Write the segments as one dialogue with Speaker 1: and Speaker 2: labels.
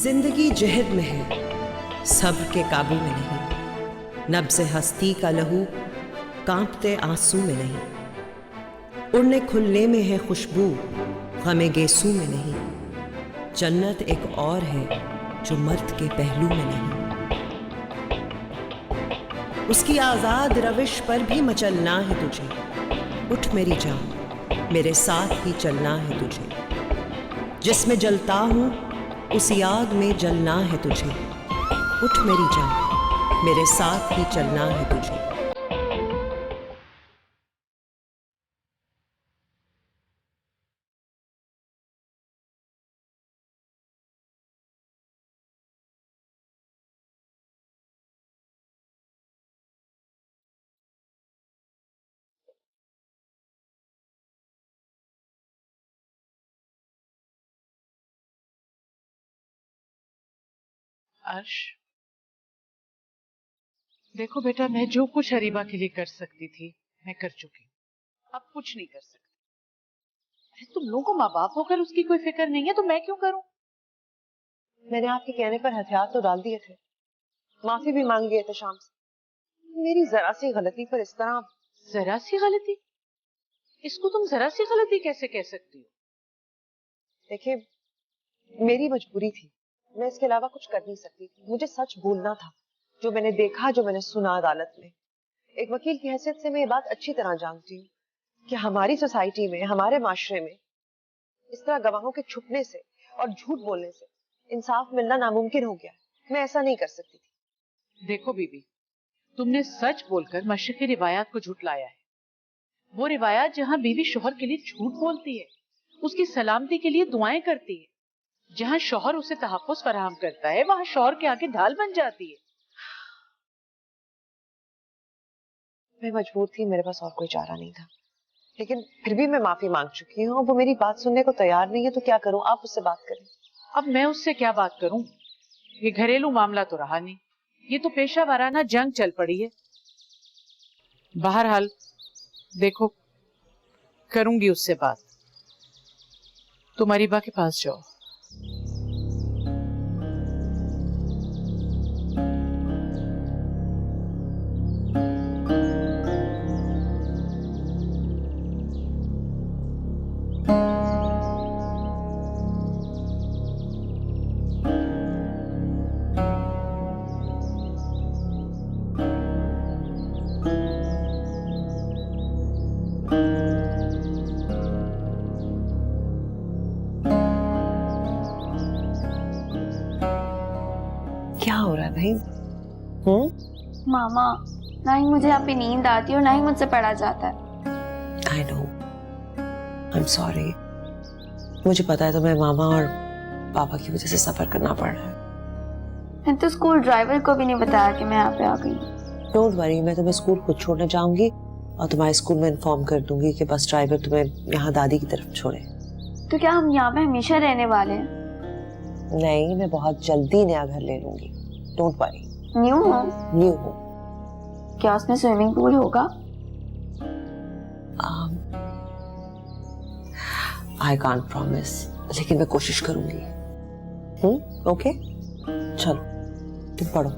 Speaker 1: जिंदगी जहद में है, सब्र के काबू में नहीं। नब्ज़ हस्ती का लहू कांपते आंसू में नहीं। उड़ने खुलने में है खुशबू, गमे गेसू में नहीं। जन्नत एक और है जो मर्द के पहलू में नहीं। उसकी आजाद रविश पर भी मचलना है तुझे। उठ मेरी जान, मेरे साथ ही चलना है तुझे। जिसमें जलता हूं उसी आग में जलना है तुझे। उठ मेरी जान, मेरे साथ ही चलना है तुझे।
Speaker 2: अर्श, देखो बेटा, मैं जो कुछ अरीबा के लिए कर सकती थी मैं कर चुकी हूँ। अब कुछ नहीं कर सकती। अरे तुम लोगों को माँ बाप होकर उसकी कोई फिक्र नहीं है तो मैं क्यों करूं?
Speaker 3: मैंने आपके कहने पर हथियार तो डाल दिए थे, माफी भी मांग लिए थे शाम से। मेरी जरा सी गलती पर इस तरह।
Speaker 2: जरा सी गलती? इसको तुम जरा सी गलती कैसे कह सकती हो?
Speaker 3: देखिए, मेरी मजबूरी थी, मैं इसके अलावा कुछ कर नहीं सकती थी। मुझे सच बोलना था, जो मैंने देखा, जो मैंने सुना अदालत में। एक वकील की हैसियत से मैं ये बात अच्छी तरह जानती हूँ कि हमारी सोसाइटी में, हमारे माशरे में इस तरह गवाहों के छुपने से और झूठ बोलने से इंसाफ मिलना नामुमकिन हो गया। मैं ऐसा नहीं कर सकती थी।
Speaker 2: देखो बीबी, तुमने सच बोलकर मशरकी रिवायात को झुटलाया है। वो रिवायात जहाँ बीवी शोहर के लिए झूठ बोलती है, उसकी सलामती के लिए दुआएं करती है, जहाँ शोहर उसे तहफ्फुज़ फराहम करता है वहाँ शोहर के आगे ढाल बन जाती है।
Speaker 3: मैं मजबूर थी, मेरे पास और कोई चारा नहीं था, लेकिन फिर भी मैं माफी मांग चुकी हूँ। वो मेरी बात सुनने को तैयार नहीं है, तो क्या करूं? आप उससे बात करें।
Speaker 2: अब मैं उससे क्या बात करूं? ये घरेलू मामला तो रहा नहीं, ये तो पेशा वाराना जंग चल पड़ी है। बहरहाल देखो, करूंगी उससे बात। तुम अरीबा के पास जाओ।
Speaker 3: क्या हो रहा है भाई?
Speaker 4: मामा, ना ही मुझे यहाँ पे नींद आती है और ना ही मुझसे पढ़ा जाता है।
Speaker 3: I know, I am sorry. मुझे पता है तुम्हें मामा और पापा की वजह से सफर करना पड़ रहा है।
Speaker 4: मैंने तो स्कूल ड्राइवर को भी नहीं बताया कि मैं यहाँ पे आ गई।
Speaker 3: डोंट वरी, मैं तुम्हें स्कूल खुद छोड़ने जाऊंगी और तुम्हारे स्कूल में इन्फॉर्म कर दूंगी कि बस ड्राइवर तुम्हें यहाँ दादी की तरफ छोड़े।
Speaker 4: तो क्या हम यहाँ पे हमेशा रहने वाले हैं?
Speaker 3: नहीं, मैं बहुत जल्दी नया घर ले लूंगी। Don't worry.
Speaker 4: न्यू हो?
Speaker 3: न्यू हो।
Speaker 4: क्या उसमें स्विमिंग पूल होगा?
Speaker 3: आई कांट प्रॉमिस, लेकिन मैं कोशिश करूंगी। ओके, चलो तुम पढ़ो।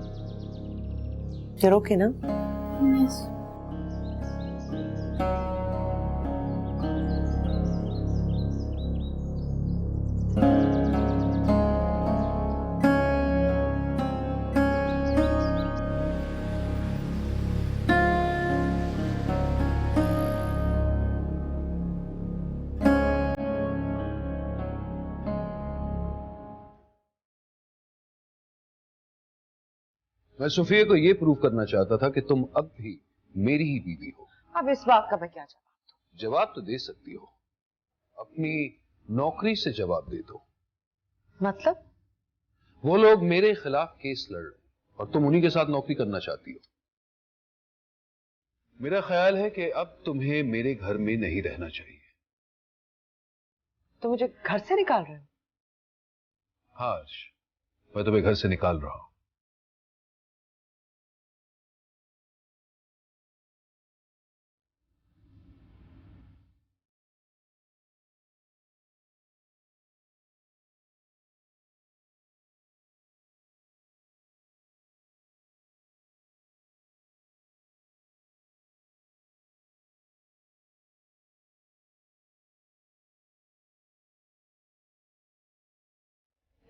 Speaker 3: फिर ओके ना?
Speaker 4: यस।
Speaker 5: मैं सुफिया को यह प्रूव करना चाहता था कि तुम अब भी मेरी ही बीवी हो।
Speaker 3: अब इस बात का मैं क्या जवाब दूं?
Speaker 5: जवाब तो दे सकती हो, अपनी नौकरी से जवाब दे दो।
Speaker 3: मतलब?
Speaker 5: वो लोग मेरे खिलाफ केस लड़ रहे और तुम उन्हीं के साथ नौकरी करना चाहती हो। मेरा ख्याल है कि अब तुम्हें मेरे घर में नहीं रहना चाहिए।
Speaker 3: तो मुझे घर से निकाल रहे हो?
Speaker 5: हाँ अर्श, मैं तुम्हें घर से निकाल रहा हूं।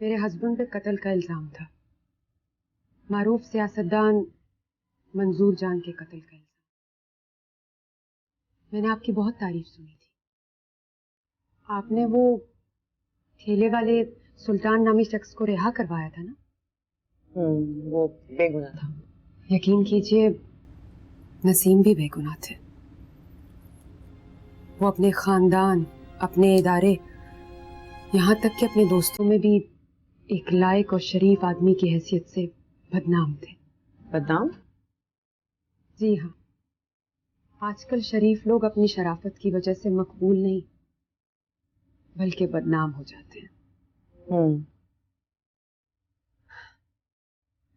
Speaker 6: मेरे हस्बैंड पे कत्ल का इल्जाम था, मारूफ सियासतदान मंजूर जान के कत्ल का इल्जाम। मैंने आपकी बहुत तारीफ सुनी थी। आपने वो ठेले वाले सुल्तान नामी शख्स को रिहा करवाया था ना?
Speaker 3: वो बेगुनाह था।
Speaker 6: यकीन कीजिए, नसीम भी बेगुनाह थे। वो अपने खानदान, अपने इदारे, यहाँ तक कि अपने दोस्तों में भी एक लायक और शरीफ आदमी की हैसियत से बदनाम थे।
Speaker 3: बदनाम?
Speaker 6: जी हाँ, आजकल शरीफ लोग अपनी शराफत की वजह से मकबूल नहीं बल्कि बदनाम हो जाते हैं।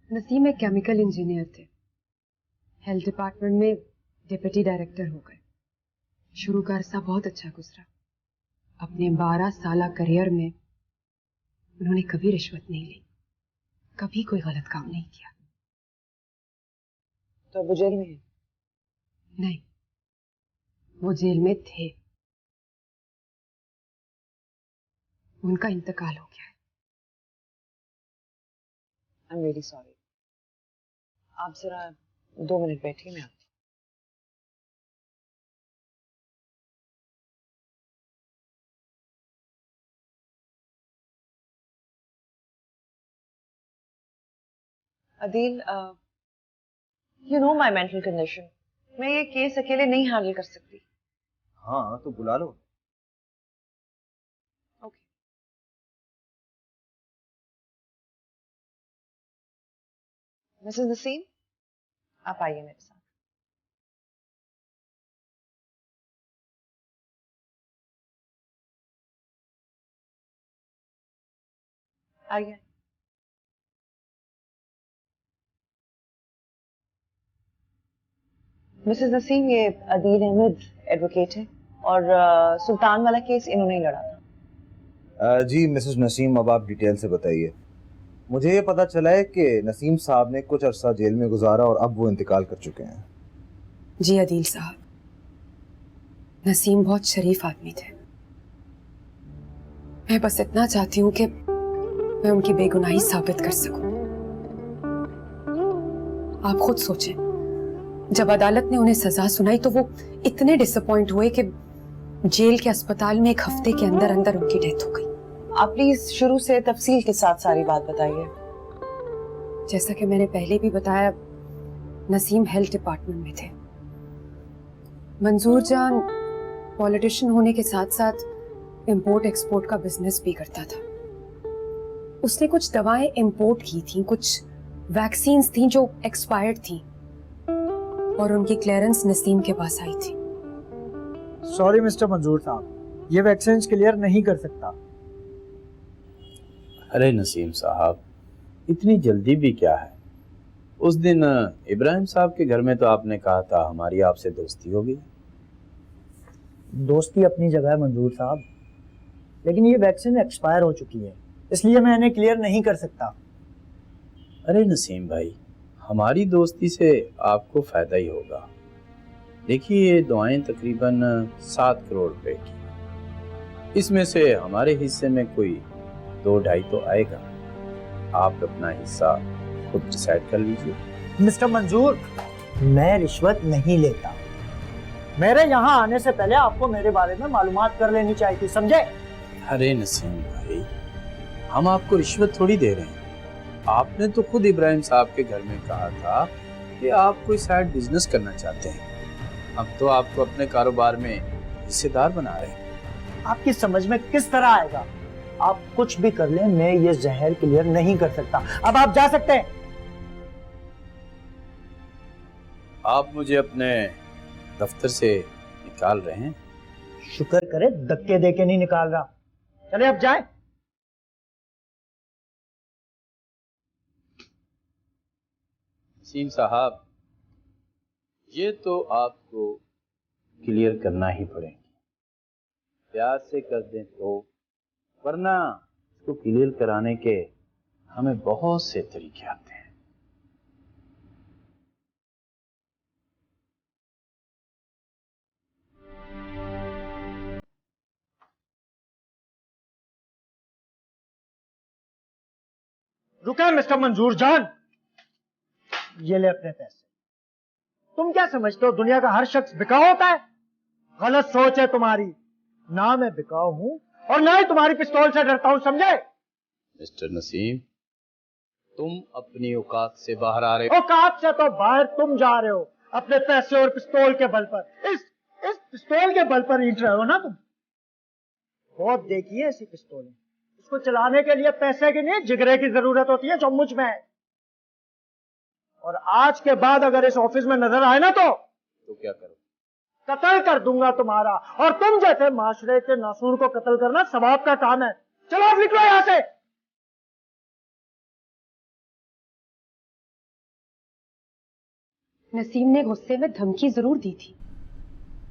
Speaker 6: नसीम एक केमिकल इंजीनियर थे, हेल्थ डिपार्टमेंट में डिप्टी डायरेक्टर हो गए। शुरू का अरसा बहुत अच्छा गुजरा। अपने 12 साल करियर में उन्होंने कभी रिश्वत नहीं ली, कभी कोई गलत काम नहीं किया।
Speaker 3: तो वो जेल में है?
Speaker 6: नहीं, वो जेल में थे। उनका इंतकाल हो गया है।
Speaker 3: I am very sorry. आप जरा 2 मिनट बैठिए, मैं आती हूँ। Adeel, you know my mental condition. मैं ये केस अकेले नहीं हैंडल कर सकती।
Speaker 7: हाँ तो बुला लो।
Speaker 3: ओके। मिसेस नसीम, आप आइए मेरे साथ। आइए। मिसेस नसीम, ये अदील अहमद एडवोकेट है और सुल्तान वाला केस इन्होंने ही लड़ा था।
Speaker 7: जी मिसेस नसीम, अब आप डिटेल से बताइए। मुझे ये पता चला है कि नसीम साहब ने कुछ अरसा जेल में गुजारा और अब वो इंतकाल कर चुके हैं।
Speaker 6: जी अदील साहब, नसीम बहुत शरीफ आदमी थे। मैं बस इतना चाहती हूँ कि मैं उनकी बेगुनाही साबित कर सकूं। आप खुद सोचें, जब अदालत ने उन्हें सजा सुनाई तो वो इतने डिसअपॉइंट हुए कि जेल के अस्पताल में 1 हफ्ते के अंदर अंदर उनकी डेथ हो गई।
Speaker 3: आप प्लीज शुरू से तफसील के साथ सारी बात बताइए।
Speaker 6: जैसा कि मैंने पहले भी बताया, नसीम हेल्थ डिपार्टमेंट में थे। मंजूर जान पॉलिटिशियन होने के साथ साथ इंपोर्ट एक्सपोर्ट का बिजनेस भी करता था। उसने कुछ दवाएं इंपोर्ट की थी, कुछ वैक्सीन्स थी जो एक्सपायर्ड थी और उनकी क्लियरेंस नसीम के पास आई थी।
Speaker 8: सॉरी मिस्टर मंजूर साहब, ये वैक्सीन क्लियर नहीं कर सकता।
Speaker 9: अरे नसीम साहब, इतनी जल्दी भी क्या है? उस दिन इब्राहिम साहब के घर में तो आपने कहा था हमारी आपसे दोस्ती होगी।
Speaker 8: दोस्ती अपनी जगह है मंजूर साहब, लेकिन ये वैक्सीन एक्सपायर हो चुकी है, इसलिए मैं इन्हें क्लियर नहीं कर सकता।
Speaker 9: अरे नसीम भाई, हमारी दोस्ती से आपको फायदा ही होगा। देखिए, ये दवाएं तकरीबन 7 करोड़ रुपए की, इसमें से हमारे हिस्से में कोई 2-2.5 तो आएगा। आप अपना हिस्सा खुद डिसाइड कर लीजिए।
Speaker 8: मिस्टर मंजूर, मैं रिश्वत नहीं लेता। मेरे यहाँ आने से पहले आपको मेरे बारे में मालूमात कर लेनी चाहिए थी, समझे?
Speaker 9: अरे नसीम भाई, हम आपको रिश्वत थोड़ी दे रहे हैं। आपने तो खुद इब्राहिम साहब के घर में कहा था कि आप कोई साइड बिजनेस करना चाहते हैं। अब तो आपको अपने कारोबार में हिस्सेदार बना रहे हैं।
Speaker 8: आपकी समझ में किस तरह आएगा? आप कुछ भी कर लें, मैं ये जहर क्लियर नहीं कर सकता। अब आप जा सकते हैं।
Speaker 9: आप मुझे अपने दफ्तर से निकाल रहे हैं?
Speaker 8: शुक्र करे धक्के दे के नहीं निकाल रहा। चले अब जाए।
Speaker 9: नसीम साहब, ये तो आपको क्लियर करना ही पड़ेगा। प्यार से कर दें तो, वरना इसको क्लियर कराने के हमें बहुत से तरीके आते हैं।
Speaker 8: रुके मिस्टर मंजूर जान, ये ले अपने पैसे। तुम क्या समझते हो दुनिया का हर शख्स बिकाऊ होता है? गलत सोच है तुम्हारी। ना मैं बिकाऊ हूं और ना ही तुम्हारी पिस्तौल से डरता हूं, समझे?
Speaker 9: मिस्टर नसीम, तुम अपनी औकात से बाहर आ रहे हो।
Speaker 8: औकात से तो बाहर तुम जा रहे हो अपने पैसे और पिस्तौल के बल पर। इस पिस्तौल के बल पर ईंट रहे हो ना तुम। बहुत देखी है ऐसी पिस्तौलें, इसको चलाने के लिए पैसे की नहीं जिगरे की जरूरत होती है जो मुझ में है। और आज के बाद अगर इस ऑफिस में नजर आए ना तो
Speaker 9: क्या करो?
Speaker 8: कत्ल कर दूंगा तुम्हारा। और तुम जैसे माशरे के नासूर को कत्ल करना सवाब का काम है। चलो आप निकलो यहां से।
Speaker 6: नसीम ने गुस्से में धमकी जरूर दी थी,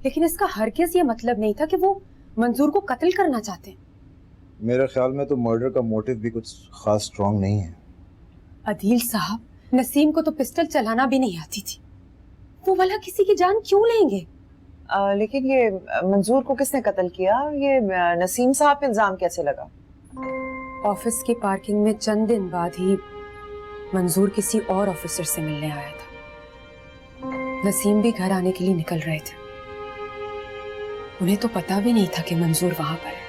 Speaker 6: लेकिन इसका हरगिज़ ये मतलब नहीं था कि वो मंजूर को कत्ल करना चाहते।
Speaker 7: मेरे ख्याल में तो मर्डर का मोटिव भी कुछ खास स्ट्रांग नहीं है।
Speaker 6: अदील साहब, नसीम को तो पिस्टल चलाना भी नहीं आती थी, वो भला किसी की जान क्यों लेंगे?
Speaker 3: लेकिन ये मंजूर को किसने कत्ल किया? ये नसीम साहब पे इल्जाम कैसे लगा?
Speaker 6: ऑफिस की पार्किंग में चंद दिन बाद ही मंजूर किसी और ऑफिसर से मिलने आया था। नसीम भी घर आने के लिए निकल रहे थे। उन्हें तो पता भी नहीं था कि मंजूर वहां पर है।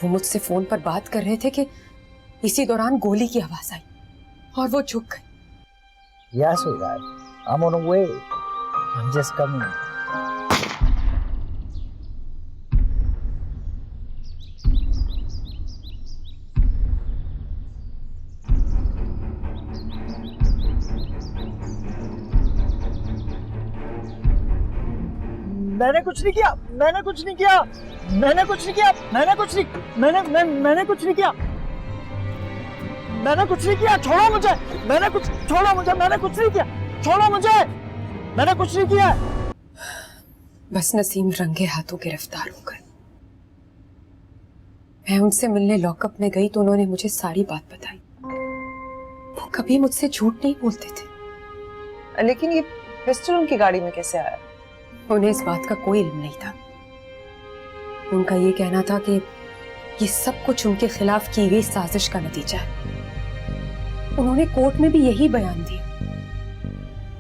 Speaker 6: वो मुझसे फोन पर बात कर रहे थे कि इसी दौरान गोली की आवाज आई और वो झुक गए।
Speaker 8: Yes, sweetheart. I'm on the way. I'm just coming. मैंने कुछ नहीं किया, मैंने कुछ नहीं किया, मैंने कुछ नहीं किया, मैंने कुछ नहीं, मैंने कुछ नहीं किया, मैंने कुछ नहीं किया, छोड़ो मुझे, मैंने कुछ, छोड़ो मुझे, मैंने कुछ नहीं किया, छोड़ो मुझे, मैंने कुछ नहीं किया।
Speaker 6: बस नसीम रंगे हाथों गिरफ्तार हो गए। मैं उनसे मिलने लॉकअप में गई तो उन्होंने मुझे सारी बात बताई। वो कभी मुझसे झूठ नहीं बोलते थे।
Speaker 3: लेकिन ये पिस्टल उनकी गाड़ी में कैसे आया?
Speaker 6: उन्हें इस बात का कोई इल्म नहीं था। उनका ये कहना था कि ये सब कुछ उनके खिलाफ की गई साजिश का नतीजा है। उन्होंने कोर्ट में भी यही बयान दिया,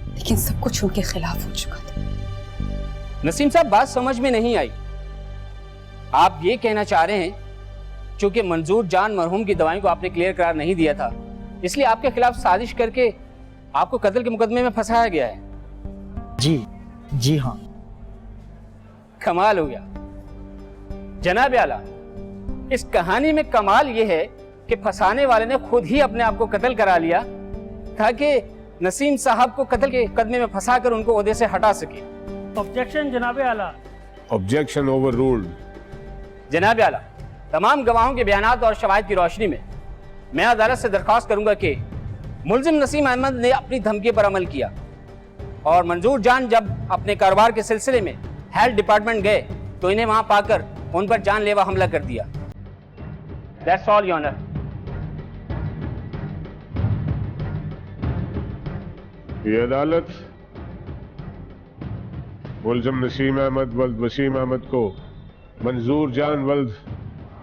Speaker 6: लेकिन सब कुछ उनके खिलाफ हो चुका था।
Speaker 10: नसीम साहब, बात समझ में नहीं आई। आप ये कहना चाह रहे हैं चूंकि मंजूर जान मरहूम की दवाई को आपने क्लियर करार नहीं दिया था, इसलिए आपके खिलाफ साजिश करके आपको कत्ल के मुकदमे में फंसाया गया है?
Speaker 8: जी हाँ।
Speaker 10: कमाल हो गया जनाब आला। इस कहानी में कमाल यह है कि फंसाने वाले ने खुद ही अपने आप को कत्ल करा लिया ताकि नसीम साहब को कत्ल के मुकदमे में फंसाकर उनको ओहदे से हटा सके।
Speaker 8: ऑब्जेक्शन जनाब आला।
Speaker 11: Objection overruled.
Speaker 10: जनाब आला, तमाम गवाहों के बयानात और शवाहिद की रोशनी में मैं अदालत से दरख्वास्त करूंगा कि मुल्जिम नसीम अहमद ने अपनी धमकी पर अमल किया और मंजूर जान जब अपने कारोबार के सिलसिले में हेल्थ डिपार्टमेंट गए तो इन्हें वहां पाकर उन पर जानलेवा हमला कर दिया। That's all, Your Honor.
Speaker 11: ये अदालत मुल्जिम नसीम अहमद वल्द वसीम अहमद को मंजूर जान वल्द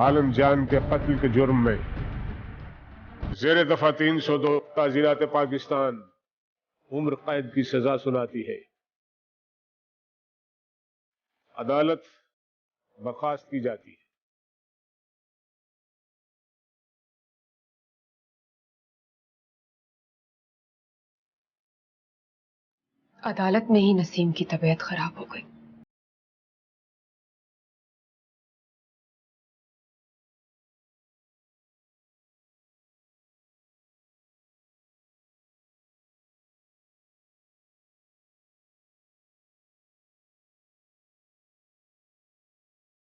Speaker 11: आलम जान के कत्ल के जुर्म में ज़ेर दफा 302 ताज़ीरात पाकिस्तान उम्र कैद की सजा सुनाती है। अदालत बर्खास्त की जाती है।
Speaker 6: अदालत में ही नसीम की तबीयत खराब हो गई।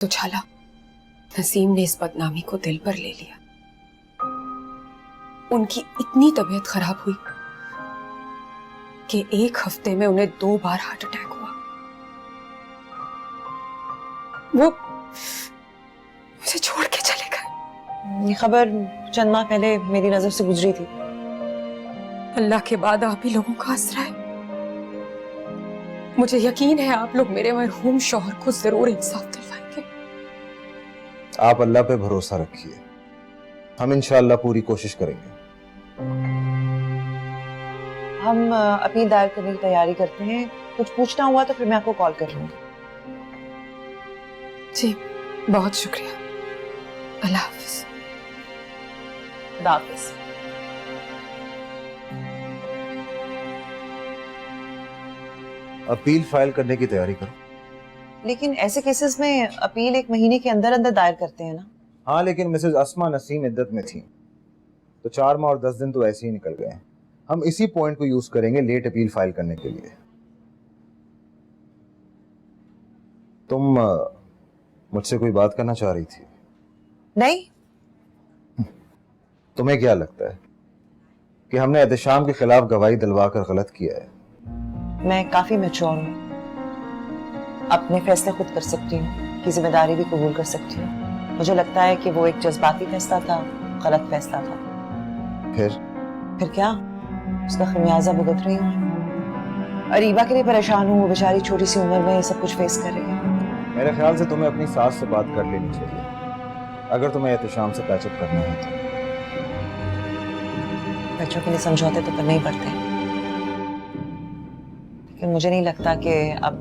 Speaker 6: तो छाला, नसीम ने इस बदनामी को दिल पर ले लिया। उनकी इतनी तबीयत खराब हुई कि 1 हफ्ते में उन्हें 2 बार हार्ट अटैक हुआ। वो मुझे छोड़ के चले गए।
Speaker 3: ये खबर चंद माह पहले मेरी नजर से गुजरी थी।
Speaker 6: अल्लाह के बाद आप ही लोगों का आसरा है। मुझे यकीन है आप लोग मेरे मरहूम शौहर को जरूर इंसाफ दिलवाएंगे।
Speaker 7: आप अल्लाह पे भरोसा रखिए, हम इंशाल्लाह पूरी कोशिश करेंगे।
Speaker 3: हम अपील दायर करने की तैयारी करते हैं। कुछ पूछना हुआ तो फिर मैं आपको कॉल कर लूंगी।
Speaker 6: जी बहुत शुक्रिया। अल्लाह हाफिज।
Speaker 3: खुदा हाफिज।
Speaker 7: अपील फाइल करने की तैयारी करो।
Speaker 3: लेकिन ऐसे केसेस में अपील 1 महीने के अंदर अंदर दायर करते हैं ना?
Speaker 7: हाँ, लेकिन मिसेज अस्मा नसीम इद्दत में थी तो 4 माह और 10 दिन तो ऐसे ही निकल गए। हम इसी पॉइंट को यूज करेंगे लेट अपील फाइल करने के लिए। तुम मुझसे कोई बात करना चाह रही थी?
Speaker 3: नहीं।
Speaker 7: तुम्हें क्या लगता है कि हमने एहतशाम के खिलाफ गवाही दिलवाकर गलत किया है?
Speaker 3: मैं काफी मैच्योर हूँ, अपने फैसले खुद कर सकती हूँ, की जिम्मेदारी भी कबूल कर सकती हूँ। मुझे लगता है कि वो एक जज्बाती फैसला था, गलत फैसला था। फिर क्या? उसका खमियाजा भुगत रही हूँ। अरीबा के लिए परेशान हूँ, वो बेचारी छोटी सी उम्र में ये सब कुछ फेस कर रही है।
Speaker 7: मेरे ख्याल से तुम्हें अपनी सास से बात कर लेनी चाहिए, अगर तुम्हें एहतशाम से पैचअप करना है तो।
Speaker 3: बच्चों के लिए समझौते तो करने ही पड़ते हैं, लेकिन मुझे नहीं लगता कि अब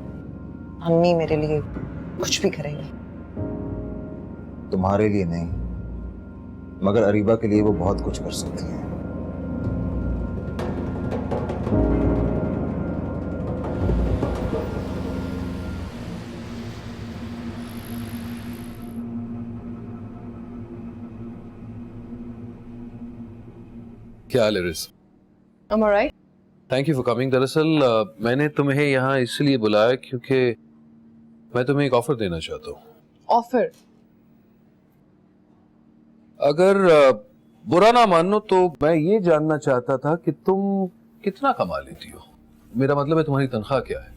Speaker 3: अम्मी मेरे लिए कुछ भी करेंगी।
Speaker 7: तुम्हारे लिए नहीं, मगर अरीबा के लिए वो बहुत कुछ कर सकती है।
Speaker 5: क्या हाल है रिस?
Speaker 6: I'm alright.
Speaker 5: Thank you for coming. दरअसल मैंने तुम्हें यहाँ इसलिए बुलाया क्योंकि मैं तुम्हें एक ऑफर देना चाहता हूँ।
Speaker 6: ऑफर?
Speaker 5: अगर बुरा ना मानो तो मैं ये जानना चाहता था कि तुम कितना कमा लेती हो। मेरा मतलब है तुम्हारी तनख्वाह क्या है?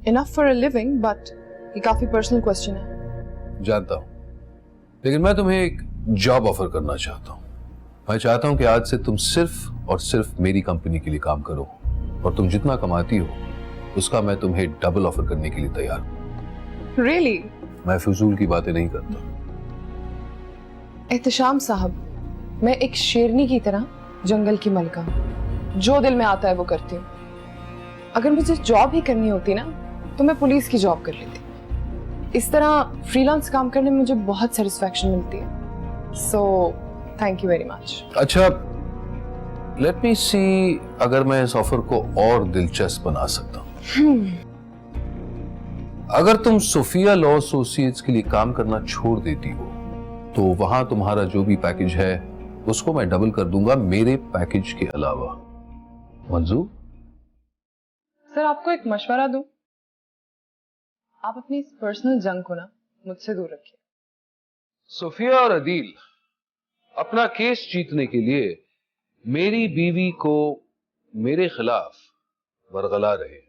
Speaker 6: Enough for a living, but ये काफी पर्सनल क्वेश्चन है।
Speaker 5: जानता हूँ, लेकिन मैं तुम्हें एक जॉब ऑफर करना चाहता हूँ। मैं चाहता हूँ कि आज से तुम सिर्फ और सिर्फ मेरी कंपनी के लिए काम करो, और तुम जितना कमाती हो उसका मैं तुम्हें डबल ऑफर करने के लिए तैयार हूँ।
Speaker 6: Really?
Speaker 5: मैं फिजूल की बातें नहीं करता।
Speaker 6: एहतशाम साहब, मैं एक शेरनी की तरह जंगल की मलका हूँ, जो दिल में आता है वो करती हूँ। अगर मुझे जॉब ही करनी होती ना तो मैं पुलिस की जॉब कर लेती। इस तरह फ्रीलांस काम करने में मुझे बहुत सेटिस्फैक्शन मिलती है। So thank you very much.
Speaker 5: अच्छा, लेट मी सी अगर मैं इस ऑफर को और दिलचस्प बना सकता हूँ। अगर तुम सोफिया लॉ एसोसिएट्स के लिए काम करना छोड़ देती हो तो वहां तुम्हारा जो भी पैकेज है उसको मैं डबल कर दूंगा मेरे पैकेज के अलावा। मंजूर?
Speaker 6: सर, आपको एक मशवरा दूं? आप अपनी इस पर्सनल जंग को ना मुझसे दूर रखिए।
Speaker 5: सोफिया और अदील अपना केस जीतने के लिए मेरी बीवी को मेरे खिलाफ बरगला रहे,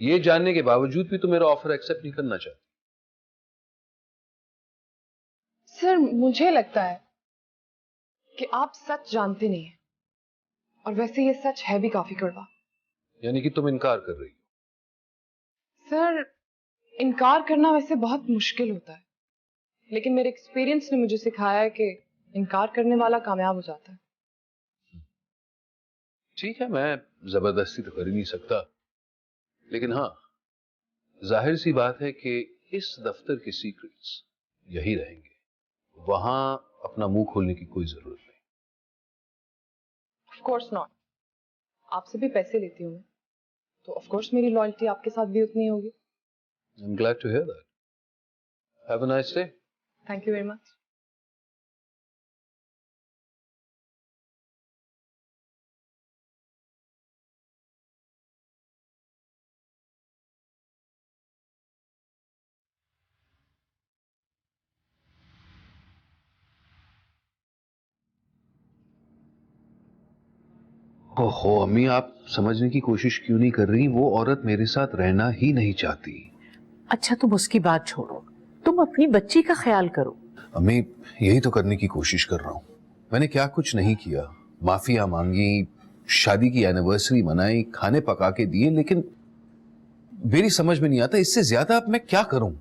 Speaker 5: ये जानने के बावजूद भी तो मेरा ऑफर एक्सेप्ट नहीं करना चाहते।
Speaker 6: सर, मुझे लगता है कि आप सच जानते नहीं हैं, और वैसे ये सच है भी काफी कड़वा।
Speaker 5: यानी कि तुम इनकार कर रही हो?
Speaker 6: सर, इनकार करना वैसे बहुत मुश्किल होता है, लेकिन मेरे एक्सपीरियंस ने मुझे सिखाया है कि इनकार करने वाला कामयाब हो जाता है।
Speaker 5: ठीक है, मैं जबरदस्ती तो कर ही नहीं सकता, लेकिन हाँ, जाहिर सी बात है कि इस दफ्तर के सीक्रेट्स यही रहेंगे, वहां अपना मुंह खोलने की कोई जरूरत नहीं।
Speaker 6: Of course not. आपसे भी पैसे लेती हूँ मैं, तो ऑफ कोर्स मेरी लॉयल्टी आपके साथ भी उतनी होगी।
Speaker 5: I'm glad to hear that. Have a nice day.
Speaker 6: Thank you very much.
Speaker 5: ओहो अम्मी, आप समझने की कोशिश क्यों नहीं कर रही? वो औरत मेरे साथ रहना ही नहीं चाहती।
Speaker 2: अच्छा, तुम उसकी बात छोड़ो, तुम अपनी बच्ची का ख्याल करो।
Speaker 5: अम्मी, यही तो करने की कोशिश कर रहा हूँ। मैंने क्या कुछ नहीं किया, माफिया मांगी, शादी की एनिवर्सरी मनाई, खाने पका के दिए, लेकिन मेरी समझ में नहीं आता इससे ज्यादा अब मैं क्या करूं।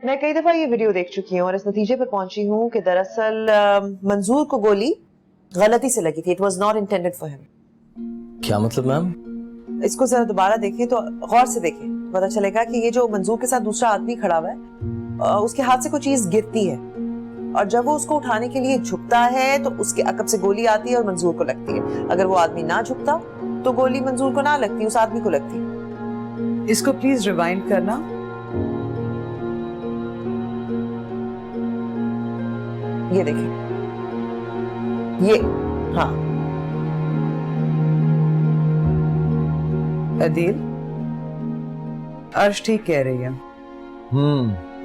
Speaker 3: मैं कई दफा ये वीडियो देख चुकी हूँ और इस नतीजे पर पहुंची हूँ कि दरअसल मंजूर को गोली गलती से लगी थी। It was not intended for him.
Speaker 12: क्या मतलब मैम?
Speaker 3: इसको जरा दोबारा देखें तो गौर से देखें, पता चलेगा कि ये जो मंजूर के साथ दूसरा आदमी खड़ा हुआ है उसके हाथ से कोई चीज गिरती है और जब वो उसको उठाने के लिए झुकता है तो उसके अकब से गोली आती है और मंजूर को लगती है। अगर वो आदमी ना झुकता तो गोली मंजूर को ना लगती, उस आदमी को लगती।
Speaker 1: इसको प्लीज रिवाइंड करना।
Speaker 3: ये देखिए, ये हाँ
Speaker 1: अदील, अर्श ठीक कह रही है।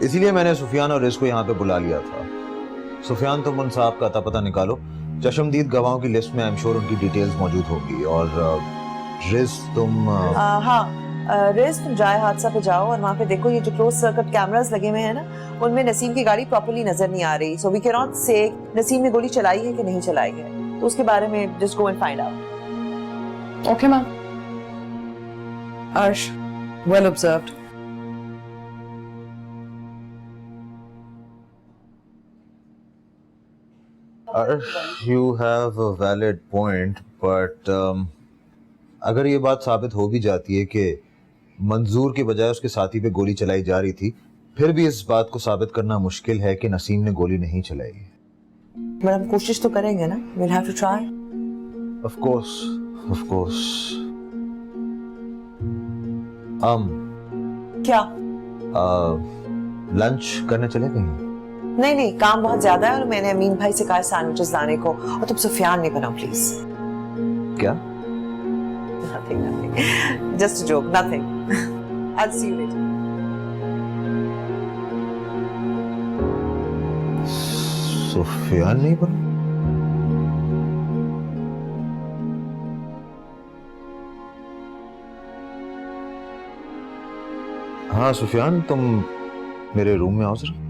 Speaker 7: इसीलिए मैंने सुफियान और रिज को यहाँ पे बुला लिया था। सुफियान, तुम उन साहब का अता पता निकालो। चशमदीद गवाहों की लिस्ट में आई एम श्योर उनकी डिटेल्स मौजूद होगी। और रिज तुम
Speaker 3: रिज तुम जाए हादसा पे जाओ और वहाँ पे देखो ये जो क्लोज सर्किट कैमरास लगे हुए हैं ना, उनमें नसीम की गाड़ी प्रॉपर्ली नजर नहीं आ रही। सो वी कैन नॉट से नसीम ने गोली चलाई है कि नहीं चलाई है, तो उसके बारे में just go and find out.
Speaker 6: Okay ma'am.
Speaker 1: Arsh, well observed.
Speaker 7: You have a valid point, but अगर ये बात साबित हो भी जाती है कि मंजूर के बजाय उसके साथी पे गोली चलाई जा रही थी, फिर भी इस बात को साबित करना मुश्किल है कि नसीम ने गोली नहीं चलाई।
Speaker 3: बट हम कोशिश तो करेंगे ना, we'll have to try.
Speaker 7: Of course, of course.
Speaker 3: क्या?
Speaker 7: लंच करने चले कहीं?
Speaker 3: नहीं नहीं, काम बहुत ज्यादा है और मैंने अमीन भाई से कहा सैंडविचेस लाने को, और तुम सुफियान नहीं बनाओ प्लीज।
Speaker 7: क्या?
Speaker 3: Nothing, nothing. Just a joke, nothing. I'll see you later.
Speaker 7: Sufiyan नहीं बना? हाँ सुफियान, तुम मेरे रूम में आओ जरा।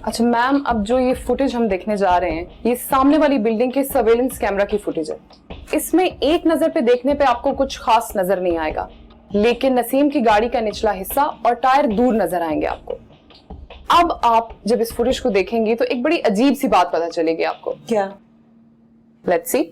Speaker 6: अच्छा मैम, अब जो ये फुटेज हम देखने जा रहे हैं, ये सामने वाली बिल्डिंग के सर्वेलेंस कैमरा की फुटेज है। इसमें एक नजर पे देखने पे आपको कुछ खास नजर नहीं आएगा, लेकिन नसीम की गाड़ी का निचला हिस्सा और टायर दूर नजर आएंगे आपको। अब आप जब इस फुटेज को देखेंगे तो एक बड़ी अजीब सी बात पता चलेगी आपको।
Speaker 3: क्या?
Speaker 6: Let's see.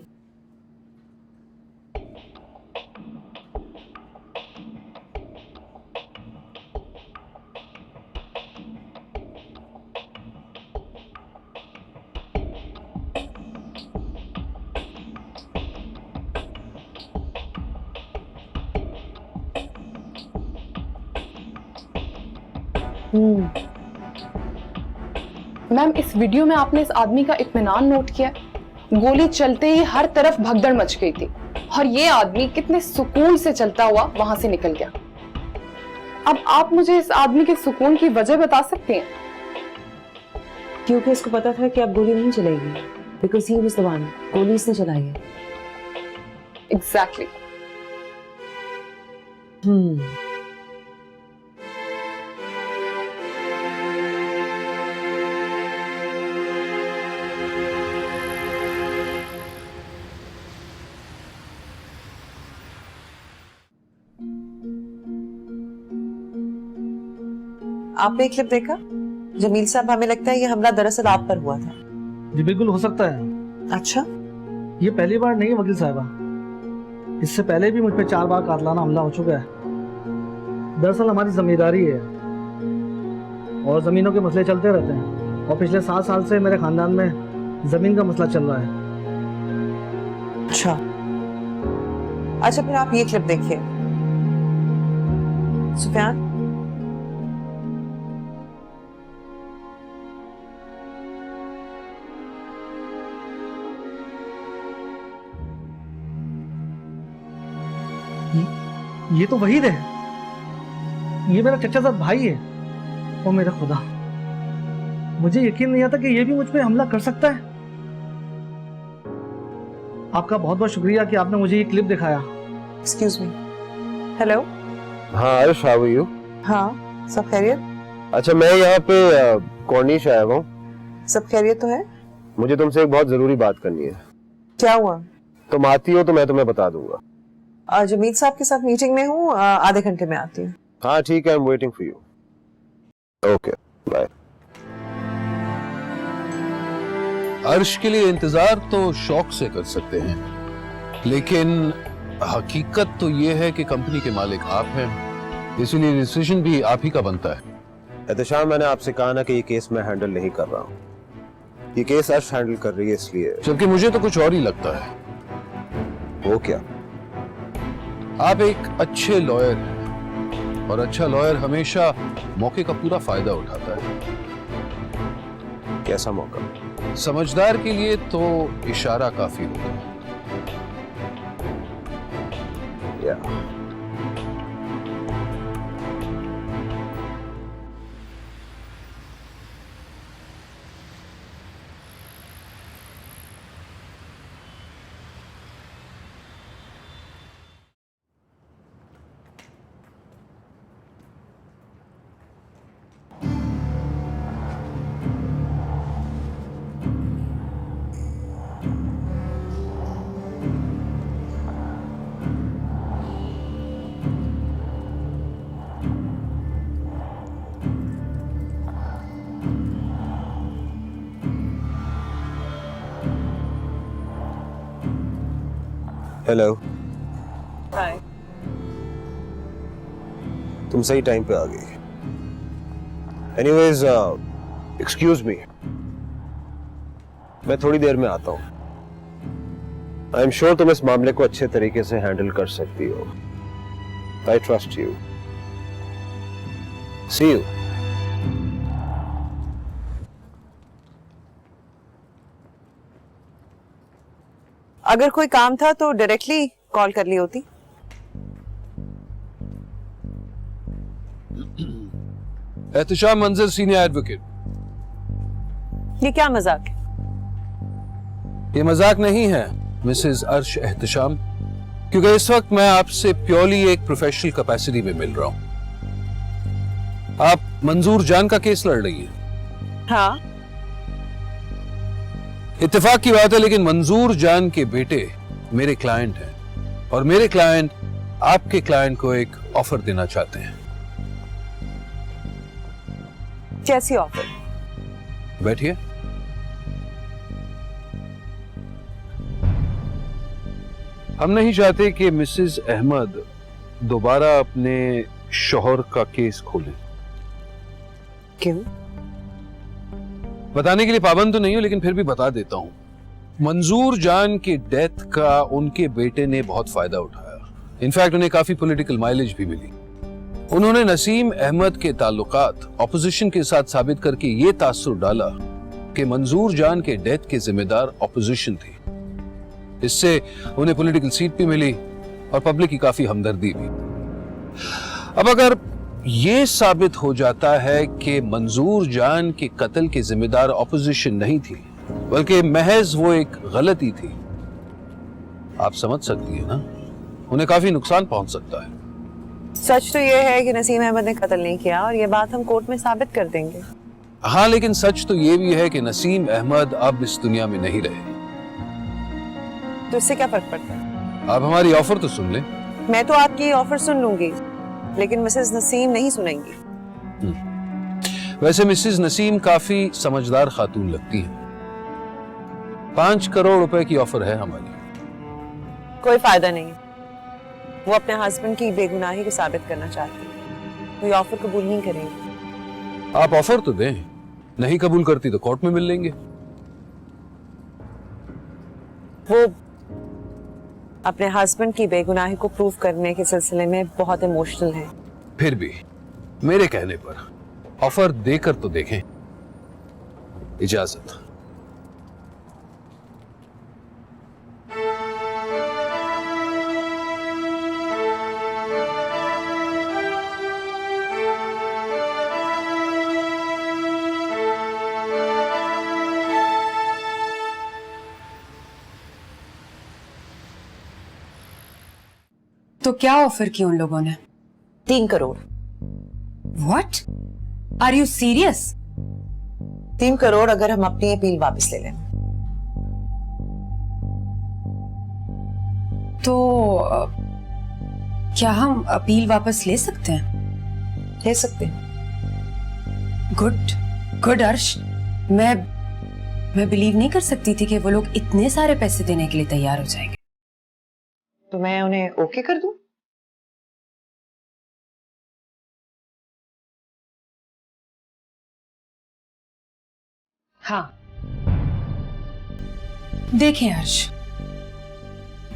Speaker 6: मैम, इस वीडियो में आपने इस आदमी का इत्मीनान नोट किया? गोली चलते ही हर तरफ भगदड़ मच गई थी और ये आदमी कितने सुकून से चलता हुआ वहां से निकल गया। अब आप मुझे इस आदमी के सुकून की वजह बता सकते हैं?
Speaker 3: क्योंकि इसको पता था कि अब गोली नहीं चलेगी, because he was the one. गोली इसने चलाई है।
Speaker 6: एग्जैक्टली।
Speaker 3: आपने क्लिप देखा? जमील साहब, हमें लगता है ये हमला दरअसल आप पर हुआ था।
Speaker 8: जी बिल्कुल हो सकता है।
Speaker 3: अच्छा,
Speaker 8: ये पहली बार नहीं है वकील साहबा, इससे पहले भी मुझ पे 4 बार कातलाना हमला हो चुका है। दरअसल हमारी जमींदारी है और जमीनों के मसले चलते रहते हैं, और पिछले 7 साल से मेरे खानदान में जमीन का मसला चल रहा है।
Speaker 3: अच्छा फिर आप ये क्लिप देखिए। सुफियान,
Speaker 8: ये तो वहीद है, ये मेरा चचाजाद भाई है। ओ मेरा खुदा, मुझे यकीन नहीं आता कि ये भी मुझ पे हमला कर सकता है। आपका बहुत बहुत शुक्रिया कि आपने मुझे ये क्लिप दिखाया।
Speaker 3: Excuse me. हेलो।
Speaker 12: हाँ अर्श, हाउ आर यू?
Speaker 3: हाँ, सब खैरियत?
Speaker 12: अच्छा, मैं यहाँ पे कॉर्निश आया हूँ।
Speaker 3: सब खैरियत तो है?
Speaker 12: मुझे तुमसे एक बहुत जरूरी बात करनी है।
Speaker 3: क्या हुआ?
Speaker 12: तुम आती हो तो मैं तुम्हें बता दूंगा।
Speaker 3: जमील साहब के साथ मीटिंग में हूँ, आधे घंटे में आती हूँ।
Speaker 12: हाँ ठीक है, I am waiting for you. Okay bye.
Speaker 5: Arsh के लिए इंतजार तो शौक से कर सकते हैं, लेकिन हकीकत तो ये है कि कंपनी के मालिक आप हैं, इसलिए डिसीजन भी आप ही का बनता है।
Speaker 12: एहतशाम, मैंने आपसे कहा ना कि ये केस मैं हैंडल नहीं कर रहा हूँ, ये केस अर्श हैंडल कर रही है, इसलिए।
Speaker 5: जबकि मुझे तो कुछ और ही लगता है।
Speaker 12: वो क्या?
Speaker 5: आप एक अच्छे लॉयर हैं, और अच्छा लॉयर हमेशा मौके का पूरा फायदा उठाता है।
Speaker 12: कैसा मौका?
Speaker 5: समझदार के लिए तो इशारा काफी होता है।
Speaker 12: हेलो।
Speaker 3: हाय।
Speaker 12: तुम सही टाइम पे आ गई। एनीवेज, एक्सक्यूज मी, मैं थोड़ी देर में आता हूं। आई एम श्योर तुम इस मामले को अच्छे तरीके से हैंडल कर सकती हो। I trust you. See you.
Speaker 3: अगर कोई काम था तो डायरेक्टली कॉल कर ली होती।
Speaker 5: एहतशाम मंजर, सीनियर एडवोकेट।
Speaker 3: ये क्या मजाक है?
Speaker 5: ये मजाक नहीं है मिसेस अर्श एहतशाम, क्योंकि इस वक्त मैं आपसे प्योरली एक प्रोफेशनल कैपेसिटी में मिल रहा हूं। आप मंजूर जान का केस लड़ रही हैं।
Speaker 3: हाँ।
Speaker 5: इत्तेफाक की बात है, लेकिन मंजूर जान के बेटे मेरे क्लाइंट हैं, और मेरे क्लाइंट आपके क्लाइंट को एक ऑफर देना चाहते हैं।
Speaker 3: कैसी ऑफर?
Speaker 5: बैठिए। हम नहीं चाहते कि मिसेस अहमद दोबारा अपने शौहर का केस खोलें।
Speaker 3: क्यों?
Speaker 5: बताने के लिए पाबंद तो नहीं हूं, लेकिन फिर भी बता देता हूं। मंजूर जान की डेथ का उनके बेटे ने बहुत फायदा उठाया। इनफैक्ट उन्हें काफी पॉलिटिकल माइलेज भी मिली। उन्होंने नसीम अहमद के ताल्लुकात ऑपोजिशन के साथ साबित करके ये तासुर डाला कि मंजूर जान के डेथ के जिम्मेदार ऑपोजिशन थी। इससे उन्हें पॉलिटिकल सीट भी मिली और पब्लिक की काफी हमदर्दी भी। अब अगर ये साबित हो जाता है कि मंजूर जान के कत्ल के जिम्मेदार ऑपोजिशन नहीं थी, बल्कि महज वो एक गलती थी। आप समझ सकती है ना, उन्हें काफी नुकसान पहुंच सकता है।
Speaker 3: सच तो ये है कि नसीम अहमद ने कत्ल नहीं किया, और ये बात हम कोर्ट में साबित कर देंगे।
Speaker 5: हाँ, लेकिन सच तो ये भी है कि नसीम अहमद अब इस दुनिया में नहीं रहे।
Speaker 3: तो इससे क्या फर्क पड़ता है?
Speaker 5: आप हमारी ऑफर तो सुन लें।
Speaker 3: मैं तो आपकी ऑफर सुन लूंगी, लेकिन मिसेस नसीम नहीं सुनेंगी।
Speaker 5: वैसे मिसेस नसीम काफी समझदार खातून लगती हैं। 5 करोड़ रुपए की ऑफर है हमारी।
Speaker 3: कोई फायदा नहीं, वो अपने हस्बैंड की बेगुनाही को साबित करना चाहती है, कोई ऑफर कबूल नहीं करेंगे।
Speaker 5: आप ऑफर तो दें, नहीं कबूल करती तो कोर्ट में मिल लेंगे।
Speaker 3: वो अपने हस्बैंड की बेगुनाही को प्रूव करने के सिलसिले में बहुत इमोशनल है।
Speaker 5: फिर भी मेरे कहने पर ऑफर देकर तो देखें। इजाजत।
Speaker 6: तो क्या ऑफर की उन लोगों ने?
Speaker 3: 3 crore.
Speaker 6: What? Are you serious?
Speaker 3: 3 crore अगर हम अपनी अपील वापस ले लें।
Speaker 6: तो क्या हम अपील वापस ले सकते हैं?
Speaker 3: ले सकते हैं।
Speaker 6: गुड अर्श, मैं बिलीव नहीं कर सकती थी कि वो लोग इतने सारे पैसे देने के लिए तैयार हो जाएंगे।
Speaker 3: तो मैं उन्हें ओके कर दूं?
Speaker 6: हाँ। देखें अर्श,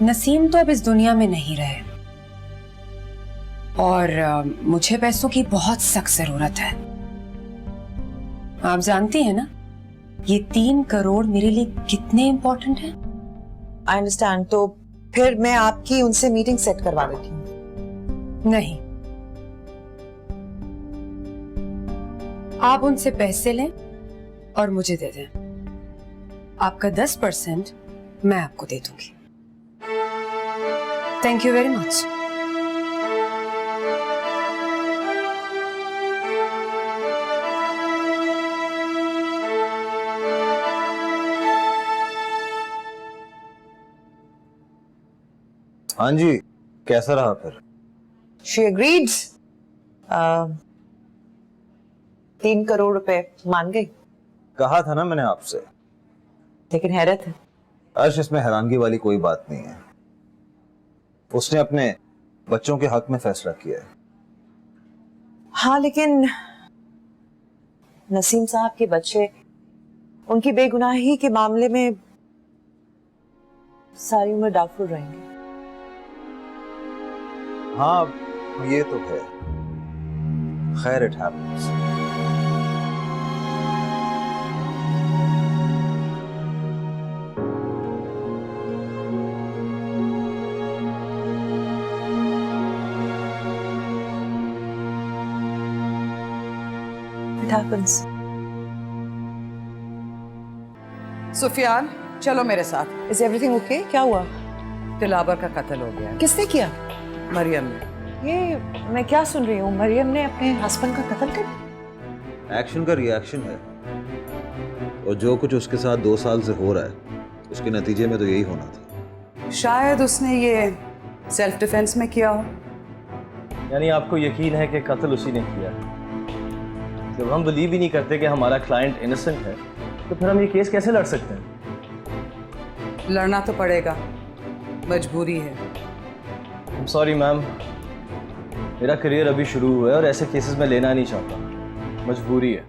Speaker 6: नसीम तो अब इस दुनिया में नहीं रहे, और मुझे पैसों की बहुत सख्त जरूरत है। आप जानती हैं ना, ये 3 करोड़ मेरे लिए कितने इंपॉर्टेंट है।
Speaker 3: I understand. तो फिर मैं आपकी उनसे मीटिंग सेट करवा देती हूँ।
Speaker 6: नहीं, आप उनसे पैसे लें और मुझे दे दें। आपका 10% मैं आपको दे दूंगी। Thank you very much.
Speaker 7: हाँ जी, कैसा रहा फिर?
Speaker 3: She agreed। 3 करोड़ रुपए मान गई।
Speaker 7: कहा था ना मैंने आपसे।
Speaker 3: लेकिन हैरत है।
Speaker 7: अर्श, इसमें हैरानगी वाली कोई बात नहीं है। उसने अपने बच्चों के हक में फैसला किया है।
Speaker 3: हाँ, लेकिन नसीम साहब के बच्चे उनकी बेगुनाही के मामले में सारी उम्र डाउटफुल रहेंगे।
Speaker 7: हाँ, ये तो है। खैर, it happens.
Speaker 3: It happens।
Speaker 13: Sufiyan, चलो मेरे साथ।
Speaker 3: Is everything okay? क्या हुआ?
Speaker 13: दिलावर का कत्ल हो गया है।
Speaker 3: किसने किया?
Speaker 13: मरियम ने।
Speaker 3: ये मैं क्या सुन रही हूँ? मरियम ने अपने हस्बैंड का कत्ल कर दिया?
Speaker 7: एक्शन का रिएक्शन है, और जो कुछ उसके साथ 2 साल से हो रहा है, उसके नतीजे में तो यही होना था।
Speaker 13: शायद उसने ये सेल्फ डिफेंस में किया हो।
Speaker 14: यानी आपको यकीन है कि कत्ल उसी ने किया? जब हम बिलीव ही नहीं करते कि हमारा क्लाइंट इनोसेंट है, तो फिर हम ये केस कैसे लड़ सकते हैं?
Speaker 13: लड़ना तो पड़ेगा, मजबूरी है।
Speaker 14: सॉरी मैम, मेरा करियर अभी शुरू हुआ है और ऐसे केसेस में लेना नहीं चाहता। मजबूरी है।